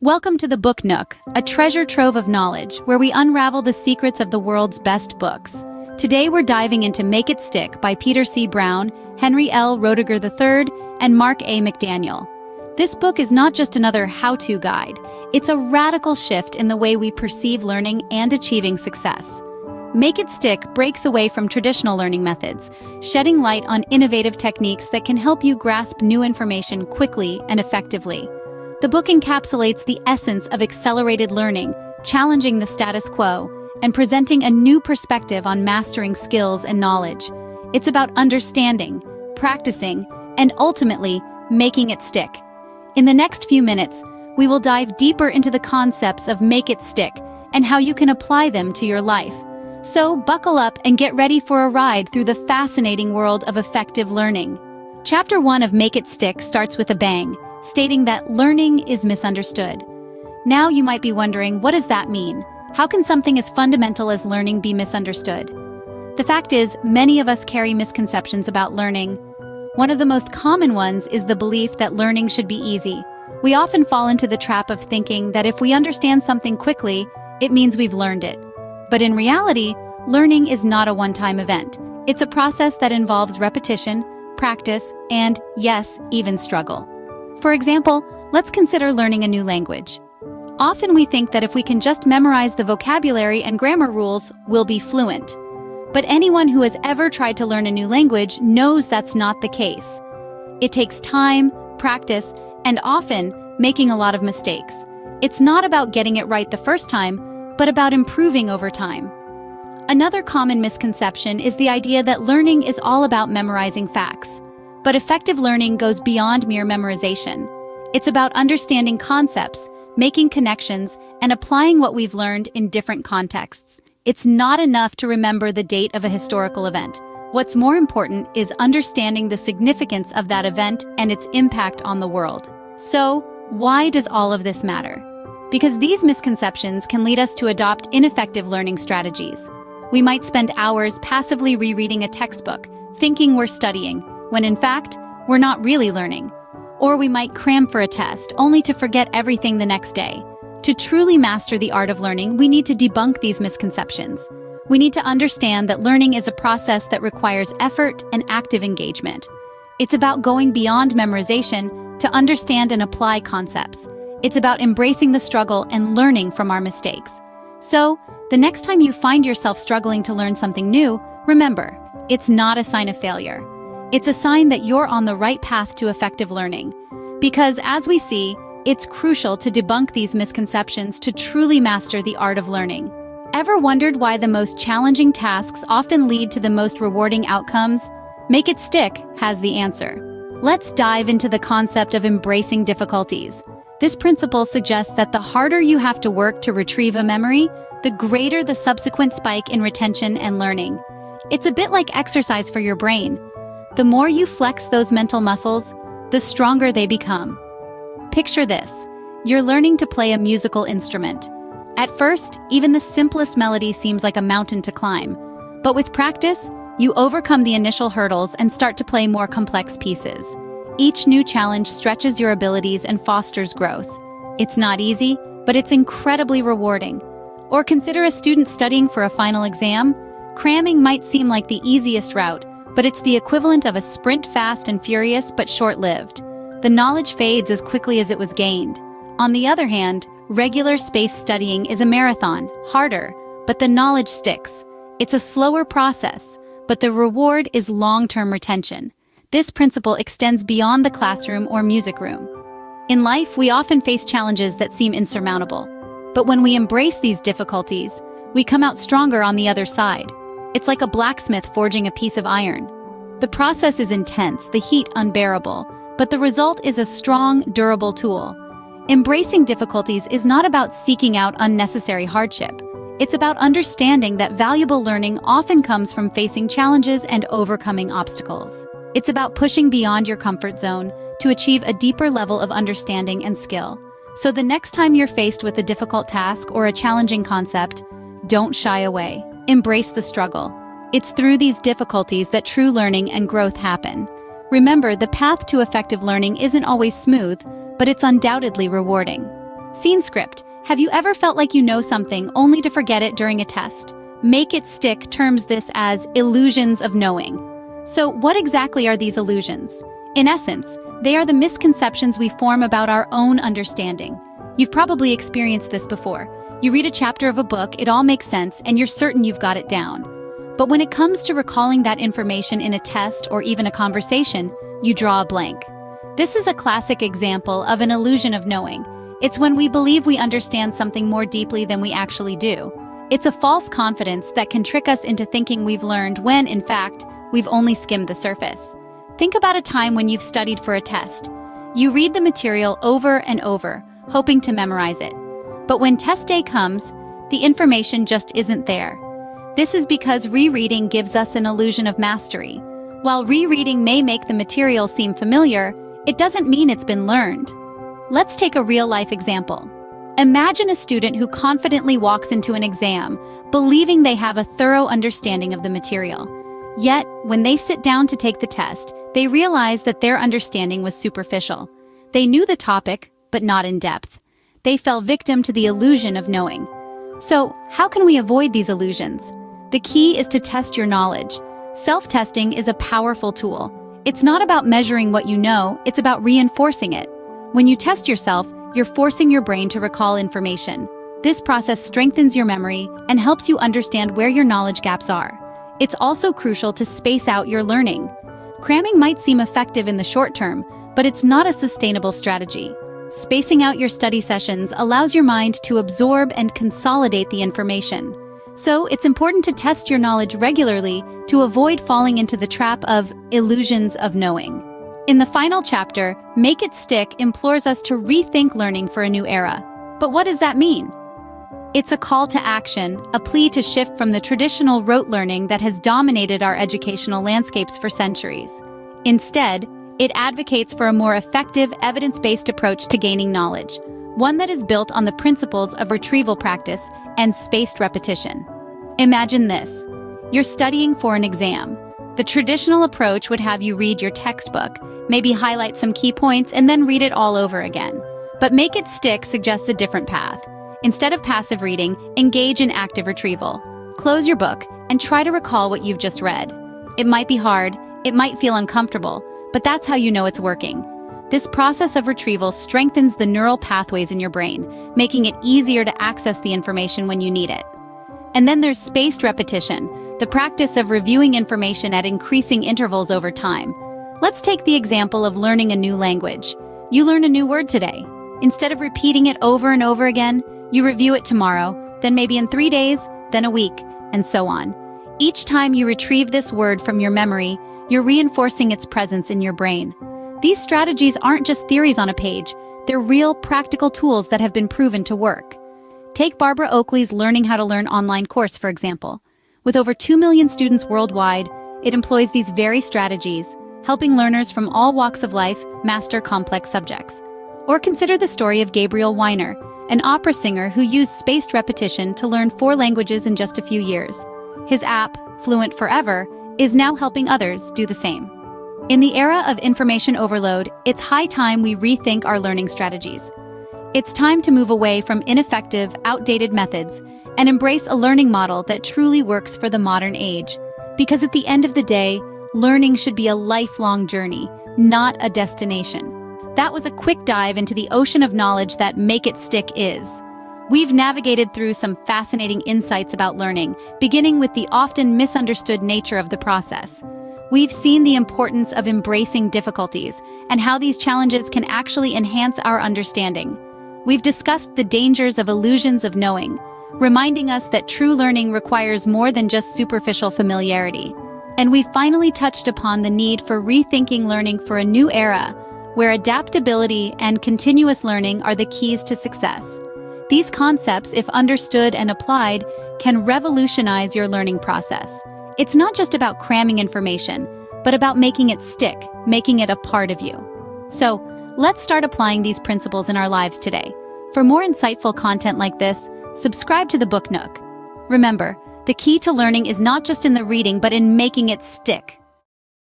Welcome to the Book Nook, a treasure trove of knowledge where we unravel the secrets of the world's best books. Today we're diving into Make It Stick by Peter C. Brown, Henryroediger III, and Markmcdaniel. This book is not just another how-to guide, it's a radical shift in the way we perceive learning and achieving success. Make It Stick breaks away from traditional learning methods, shedding light on innovative techniques that can help you grasp new information quickly and effectively. The book encapsulates the essence of accelerated learning, challenging the status quo, and presenting a new perspective on mastering skills and knowledge. It's about understanding, practicing, and ultimately, making it stick. In the next few minutes, we will dive deeper into the concepts of Make It Stick and how you can apply them to your life. So buckle up and get ready for a ride through the fascinating world of effective learning. Chapter 1 of Make It Stick starts with a bang, stating that learning is misunderstood. Now you might be wondering, what does that mean? How can something as fundamental as learning be misunderstood? The fact is, many of us carry misconceptions about learning. One of the most common ones is the belief that learning should be easy. We often fall into the trap of thinking that if we understand something quickly, it means we've learned it. But in reality, learning is not a one-time event. It's a process that involves repetition, practice, and, yes, even struggle. For example, let's consider learning a new language. Often we think that if we can just memorize the vocabulary and grammar rules, we'll be fluent. But anyone who has ever tried to learn a new language knows that's not the case. It takes time, practice, and often making a lot of mistakes. It's not about getting it right the first time, but about improving over time. Another common misconception is the idea that learning is all about memorizing facts. But effective learning goes beyond mere memorization. It's about understanding concepts, making connections, and applying what we've learned in different contexts. It's not enough to remember the date of a historical event. What's more important is understanding the significance of that event and its impact on the world. So, why does all of this matter? Because these misconceptions can lead us to adopt ineffective learning strategies. We might spend hours passively rereading a textbook, thinking we're studying, when in fact, we're not really learning. Or we might cram for a test, only to forget everything the next day. To truly master the art of learning, we need to debunk these misconceptions. We need to understand that learning is a process that requires effort and active engagement. It's about going beyond memorization to understand and apply concepts. It's about embracing the struggle and learning from our mistakes. So, the next time you find yourself struggling to learn something new, remember, it's not a sign of failure. It's a sign that you're on the right path to effective learning. Because as we see, it's crucial to debunk these misconceptions to truly master the art of learning. Ever wondered why the most challenging tasks often lead to the most rewarding outcomes? Make It Stick has the answer. Let's dive into the concept of embracing difficulties. This principle suggests that the harder you have to work to retrieve a memory, the greater the subsequent spike in retention and learning. It's a bit like exercise for your brain. The more you flex those mental muscles, the stronger they become. Picture this. You're learning to play a musical instrument. At first, even the simplest melody seems like a mountain to climb. But with practice, you overcome the initial hurdles and start to play more complex pieces. Each new challenge stretches your abilities and fosters growth. It's not easy, but it's incredibly rewarding. Or consider a student studying for a final exam. Cramming might seem like the easiest route, but it's the equivalent of a sprint fast and furious but short-lived. The knowledge fades as quickly as it was gained. On the other hand, regular spaced studying is a marathon, harder, but the knowledge sticks. It's a slower process, but the reward is long-term retention. This principle extends beyond the classroom or music room. In life, we often face challenges that seem insurmountable. But when we embrace these difficulties, we come out stronger on the other side. It's like a blacksmith forging a piece of iron. The process is intense, the heat unbearable, but the result is a strong, durable tool. Embracing difficulties is not about seeking out unnecessary hardship. It's about understanding that valuable learning often comes from facing challenges and overcoming obstacles. It's about pushing beyond your comfort zone to achieve a deeper level of understanding and skill. So the next time you're faced with a difficult task or a challenging concept, don't shy away. Embrace the struggle. It's through these difficulties that true learning and growth happen. Remember, the path to effective learning isn't always smooth, but it's undoubtedly rewarding. Scene script. Have you ever felt like you know something only to forget it during a test? Make It Stick terms this as illusions of knowing. So what exactly are these illusions? In essence, they are the misconceptions we form about our own understanding. You've probably experienced this before. You read a chapter of a book, it all makes sense, and you're certain you've got it down. But when it comes to recalling that information in a test or even a conversation, you draw a blank. This is a classic example of an illusion of knowing. It's when we believe we understand something more deeply than we actually do. It's a false confidence that can trick us into thinking we've learned when, in fact, we've only skimmed the surface. Think about a time when you've studied for a test. You read the material over and over, hoping to memorize it. But when test day comes, the information just isn't there. This is because rereading gives us an illusion of mastery. While rereading may make the material seem familiar, it doesn't mean it's been learned. Let's take a real-life example. Imagine a student who confidently walks into an exam, believing they have a thorough understanding of the material. Yet, when they sit down to take the test, they realize that their understanding was superficial. They knew the topic, but not in depth. They fell victim to the illusion of knowing. So, how can we avoid these illusions? The key is to test your knowledge. Self-testing is a powerful tool. It's not about measuring what you know, it's about reinforcing it. When you test yourself, you're forcing your brain to recall information. This process strengthens your memory and helps you understand where your knowledge gaps are. It's also crucial to space out your learning. Cramming might seem effective in the short term, but it's not a sustainable strategy. Spacing out your study sessions allows your mind to absorb and consolidate the information. So, it's important to test your knowledge regularly to avoid falling into the trap of illusions of knowing. In the final chapter, Make It Stick implores us to rethink learning for a new era. But what does that mean? It's a call to action, a plea to shift from the traditional rote learning that has dominated our educational landscapes for centuries. Instead, it advocates for a more effective, evidence-based approach to gaining knowledge, one that is built on the principles of retrieval practice and spaced repetition. Imagine this. You're studying for an exam. The traditional approach would have you read your textbook, maybe highlight some key points, and then read it all over again. But Make It Stick suggests a different path. Instead of passive reading, engage in active retrieval. Close your book and try to recall what you've just read. It might be hard, it might feel uncomfortable, but that's how you know it's working. This process of retrieval strengthens the neural pathways in your brain, making it easier to access the information when you need it. And then there's spaced repetition, the practice of reviewing information at increasing intervals over time. Let's take the example of learning a new language. You learn a new word today. Instead of repeating it over and over again, you review it tomorrow, then maybe in 3 days, then a week, and so on. Each time you retrieve this word from your memory, you're reinforcing its presence in your brain. These strategies aren't just theories on a page, they're real, practical tools that have been proven to work. Take Barbara Oakley's Learning How to Learn online course, for example. With over 2 million students worldwide, it employs these very strategies, helping learners from all walks of life master complex subjects. Or consider the story of Gabriel Weiner, an opera singer who used spaced repetition to learn 4 languages in just a few years. His app, Fluent Forever, is now helping others do the same. In the era of information overload, it's high time we rethink our learning strategies. It's time to move away from ineffective, outdated methods and embrace a learning model that truly works for the modern age. Because at the end of the day, learning should be a lifelong journey, not a destination. That was a quick dive into the ocean of knowledge that Make It Stick is. We've navigated through some fascinating insights about learning, beginning with the often misunderstood nature of the process. We've seen the importance of embracing difficulties and how these challenges can actually enhance our understanding. We've discussed the dangers of illusions of knowing, reminding us that true learning requires more than just superficial familiarity. And we've finally touched upon the need for rethinking learning for a new era, where adaptability and continuous learning are the keys to success. These concepts, if understood and applied, can revolutionize your learning process. It's not just about cramming information, but about making it stick, making it a part of you. So, let's start applying these principles in our lives today. For more insightful content like this, subscribe to the Book Nook. Remember, the key to learning is not just in the reading, but in making it stick.